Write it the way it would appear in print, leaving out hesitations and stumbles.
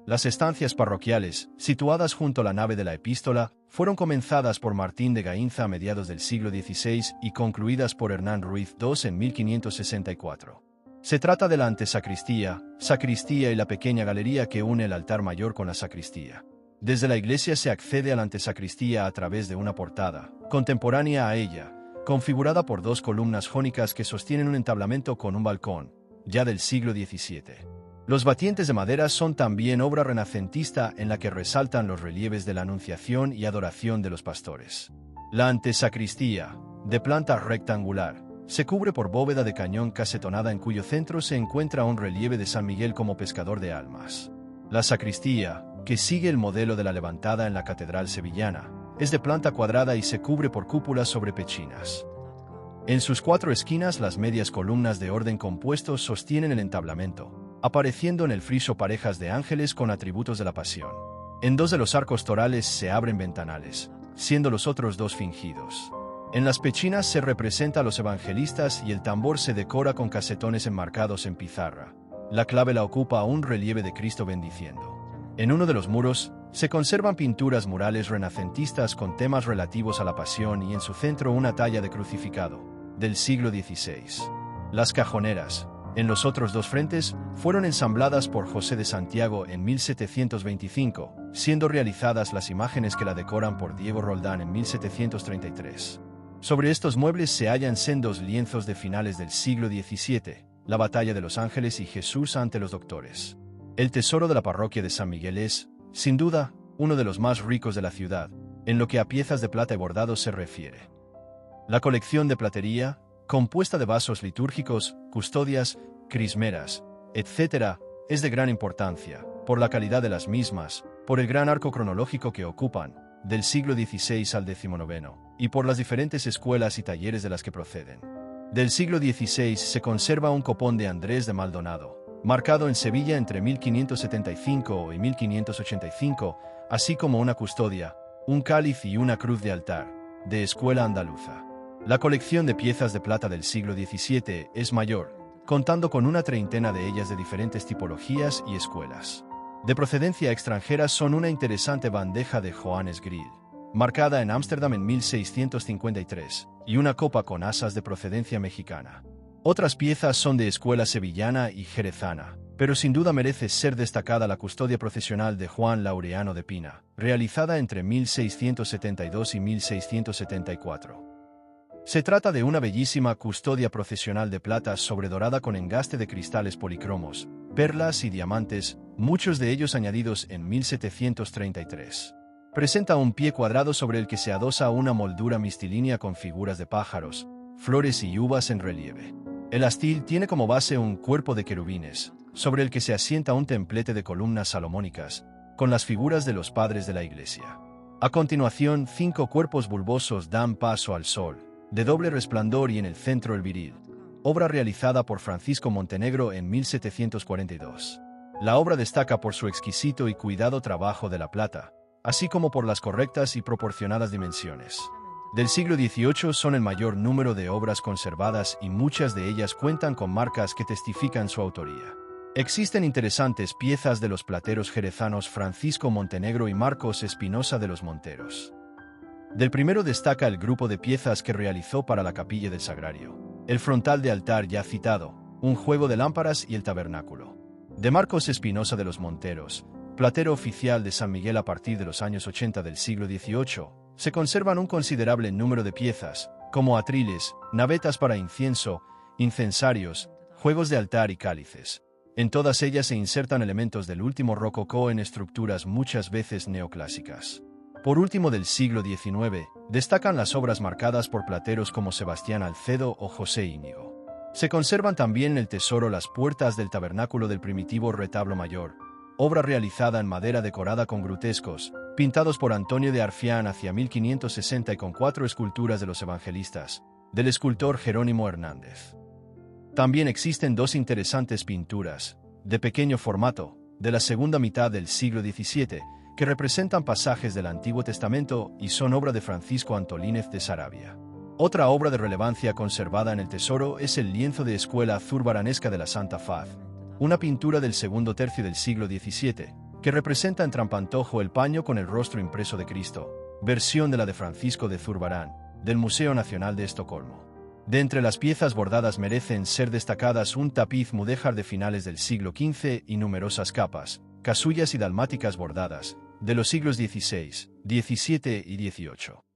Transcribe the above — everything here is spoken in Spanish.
Las estancias parroquiales, situadas junto a la nave de la epístola, fueron comenzadas por Martín de Gainza a mediados del siglo XVI y concluidas por Hernán Ruiz II en 1564. Se trata de la antesacristía, sacristía y la pequeña galería que une el altar mayor con la sacristía. Desde la iglesia se accede a la antesacristía a través de una portada, contemporánea a ella, configurada por dos columnas jónicas que sostienen un entablamento con un balcón, ya del siglo XVII. Los batientes de madera son también obra renacentista en la que resaltan los relieves de la Anunciación y Adoración de los pastores. La antesacristía, de planta rectangular, se cubre por bóveda de cañón casetonada en cuyo centro se encuentra un relieve de San Miguel como pescador de almas. La sacristía, que sigue el modelo de la levantada en la catedral sevillana, es de planta cuadrada y se cubre por cúpulas sobre pechinas. En sus cuatro esquinas las medias columnas de orden compuesto sostienen el entablamento, apareciendo en el friso parejas de ángeles con atributos de la pasión. En dos de los arcos torales se abren ventanales, siendo los otros dos fingidos. En las pechinas se representa a los evangelistas y el tambor se decora con casetones enmarcados en pizarra. La clave la ocupa un relieve de Cristo bendiciendo. En uno de los muros, se conservan pinturas murales renacentistas con temas relativos a la pasión y en su centro una talla de crucificado, del siglo XVI. Las cajoneras, en los otros dos frentes, fueron ensambladas por José de Santiago en 1725, siendo realizadas las imágenes que la decoran por Diego Roldán en 1733. Sobre estos muebles se hallan sendos lienzos de finales del siglo XVII, la batalla de los ángeles y Jesús ante los doctores. El tesoro de la parroquia de San Miguel es, sin duda, uno de los más ricos de la ciudad, en lo que a piezas de plata y bordados se refiere. La colección de platería, compuesta de vasos litúrgicos, custodias, crismeras, etc., es de gran importancia, por la calidad de las mismas, por el gran arco cronológico que ocupan, del siglo XVI al XIX, y por las diferentes escuelas y talleres de las que proceden. Del siglo XVI se conserva un copón de Andrés de Maldonado, marcado en Sevilla entre 1575 y 1585, así como una custodia, un cáliz y una cruz de altar, de escuela andaluza. La colección de piezas de plata del siglo XVII es mayor, contando con una treintena de ellas de diferentes tipologías y escuelas. De procedencia extranjera son una interesante bandeja de Johannes Grill, marcada en Ámsterdam en 1653, y una copa con asas de procedencia mexicana. Otras piezas son de escuela sevillana y jerezana, pero sin duda merece ser destacada la custodia procesional de Juan Laureano de Pina, realizada entre 1672 y 1674. Se trata de una bellísima custodia procesional de plata sobredorada con engaste de cristales policromos, perlas y diamantes, muchos de ellos añadidos en 1733. Presenta un pie cuadrado sobre el que se adosa una moldura mistilínea con figuras de pájaros, flores y uvas en relieve. El astil tiene como base un cuerpo de querubines, sobre el que se asienta un templete de columnas salomónicas, con las figuras de los padres de la iglesia. A continuación, 5 cuerpos bulbosos dan paso al sol, de doble resplandor y en el centro el viril, obra realizada por Francisco Montenegro en 1742. La obra destaca por su exquisito y cuidado trabajo de la plata, así como por las correctas y proporcionadas dimensiones. Del siglo XVIII son el mayor número de obras conservadas y muchas de ellas cuentan con marcas que testifican su autoría. Existen interesantes piezas de los plateros jerezanos Francisco Montenegro y Marcos Espinosa de los Monteros. Del primero destaca el grupo de piezas que realizó para la capilla del Sagrario, el frontal de altar ya citado, un juego de lámparas y el tabernáculo. De Marcos Espinosa de los Monteros, platero oficial de San Miguel a partir de los años 80 del siglo XVIII, se conservan un considerable número de piezas, como atriles, navetas para incienso, incensarios, juegos de altar y cálices. En todas ellas se insertan elementos del último rococó en estructuras muchas veces neoclásicas. Por último, del siglo XIX, destacan las obras marcadas por plateros como Sebastián Alcedo o José Íñigo. Se conservan también en el tesoro las puertas del tabernáculo del primitivo retablo mayor, obra realizada en madera decorada con grutescos, pintados por Antonio de Arfián hacia 1560 y con 4 esculturas de los evangelistas, del escultor Jerónimo Hernández. También existen 2 interesantes pinturas, de pequeño formato, de la segunda mitad del siglo XVII, que representan pasajes del Antiguo Testamento y son obra de Francisco Antolínez de Sarabia. Otra obra de relevancia conservada en el tesoro es el lienzo de escuela zurbaраnesca de la Santa Faz, una pintura del segundo tercio del siglo XVII, que representa en trampantojo el paño con el rostro impreso de Cristo, versión de la de Francisco de Zurbarán, del Museo Nacional de Estocolmo. De entre las piezas bordadas merecen ser destacadas un tapiz mudéjar de finales del siglo XV y numerosas capas, casullas y dalmáticas bordadas, de los siglos XVI, XVII y XVIII.